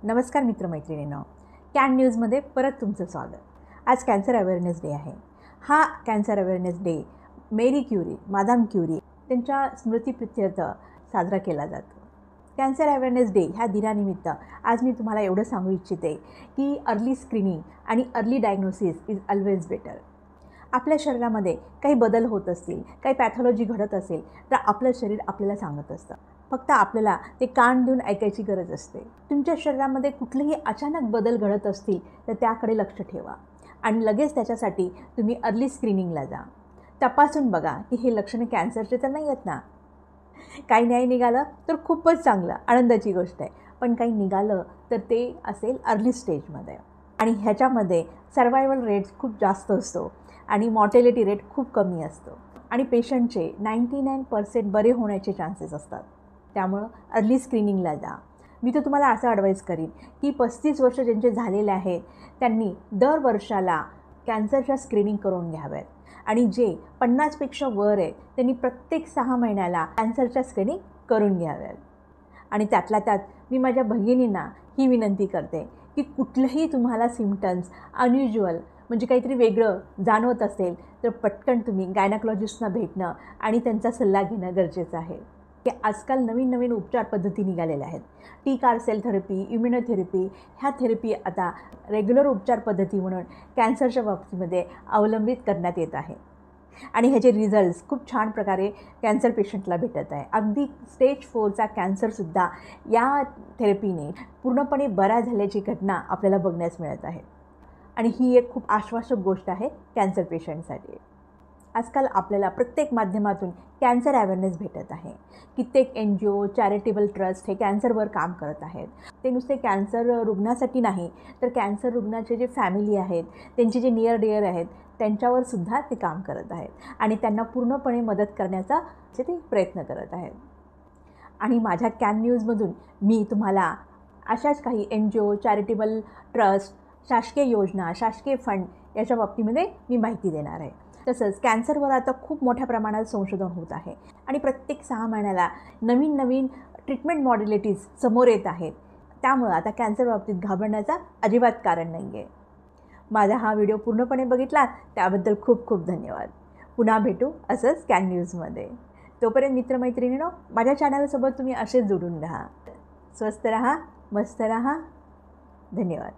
नमस्कार मित्रमैत्रिणींनो, कॅन न्यूजमध्ये परत तुमचं स्वागत. आज कॅन्सर अवेअरनेस डे आहे. हा cancer awareness day Marie Curie, Madame Curie त्यांच्या स्मृतीप्रित्यर्थ साजरा केला जातो. कॅन्सर अवेअरनेस डे ह्या दिनानिमित्त आज मी तुम्हाला एवढं सांगू इच्छिते की अर्ली स्क्रीनिंग आणि early diagnosis is always better. आपल्या शरीरामध्ये काही बदल होत असतील, काही पॅथॉलॉजी घडत असेल तर आपलं शरीर आपल्याला सांगत असतं. फक्त आपल्याला ते कान देऊन ऐकायची गरज असते. तुमच्या शरीरामध्ये कुठलेही अचानक बदल घडत असतील तर त्याकडे लक्ष ठेवा आणि लगेच त्याच्यासाठी तुम्ही अर्ली स्क्रीनिंगला जा. तपासून बघा की हे लक्षणे कॅन्सरचे तर नाही आहेत ना. काही नाही निघालं तर खूपच चांगलं, आनंदाची गोष्ट आहे. पण काही निघालं तर ते असेल अर्ली स्टेजमध्ये आणि ह्याच्यामध्ये सर्वायवल रेट्स खूप जास्त असतो आणि मॉर्टेलिटी रेट खूप कमी असतो आणि पेशंटचे 99% बरे होण्याचे चान्सेस असतात. त्यामुळं अर्ली स्क्रीनिंगला जा. मी तर तुम्हाला असं ॲडवाईस करीन की 35 वर्ष ज्यांचे झालेले आहेत त्यांनी दर वर्षाला कॅन्सरच्या स्क्रीनिंग करून घ्याव्यात आणि जे 50पेक्षा वर आहे त्यांनी प्रत्येक 6 महिन्याला कॅन्सरच्या स्क्रीनिंग करून घ्याव्यात. आणि त्यातल्या त्यात मी माझ्या भगिनींना ही विनंती करते की कुठलंही तुम्हाला सिम्पटम्स अनयुज्युअल म्हणजे काहीतरी वेगळं जाणवत असेल तर पटकन तुम्ही गायनॅकॉलॉजिस्टना भेटणं आणि त्यांचा सल्ला घेणं गरजेचं आहे. की आजकाल नवीन उपचार पद्धती निघालेल्या आहेत. टी-कार सेल थेरपी, इम्युनोथेरपी ह्या थेरपी आता रेग्युलर उपचार पद्धती म्हणून कॅन्सरच्या बाबतीमध्ये अवलंबित करण्यात येत आहे आणि ह्याचे रिझल्ट्स खूप छान प्रकारे कॅन्सर पेशंटला भेटत आहे. अगदी स्टेज 4चा कॅन्सरसुद्धा या थेरपीने पूर्णपणे बरा झाल्याची घटना आपल्याला बघण्यास मिळत आहे आणि ही एक खूप आश्वासक गोष्ट आहे कॅन्सर पेशंटसाठी. आजकाल आपल्याला प्रत्येक माध्यमातून कॅन्सर अवेअरनेस भेटत आहे. कित्येक NGO, चॅरिटेबल ट्रस्ट हे कॅन्सरवर काम करत आहेत. ते नुसते कॅन्सर रुग्णासाठी नाही तर कॅन्सर रुग्णाचे जे फॅमिली आहेत, त्यांचे जे नियर डिअर आहेत त्यांच्यावर सुद्धा ते काम करत आहेत आणि त्यांना पूर्णपणे मदत करण्याचा ते प्रयत्न करत आहेत. आणि माझ्या कॅन न्यूजमधून मी तुम्हाला अशाच काही NGO, चॅरिटेबल ट्रस्ट, शासकीय योजना, शासकीय फंड याच्या बाबतीमध्ये मी माहिती देणार आहे. तसंच कॅन्सरवर आता खूप मोठ्या प्रमाणात संशोधन होत आहे आणि प्रत्येक 6 महिन्याला नवीन ट्रीटमेंट मॉड्युलिटीज समोर येत आहेत. त्यामुळं आता कॅन्सर बाबतीत घाबरण्याचा अजिबात कारण नाही आहे. माझा हा व्हिडिओ पूर्णपणे बघितला त्याबद्दल खूप खूप धन्यवाद. पुन्हा भेटू असंच कॅन न्यूजमध्ये. तोपर्यंत मित्रमैत्रिणींनो, माझ्या चॅनलसोबत तुम्ही असेच जोडून राहा. स्वस्त राहा, मस्त राहा. धन्यवाद.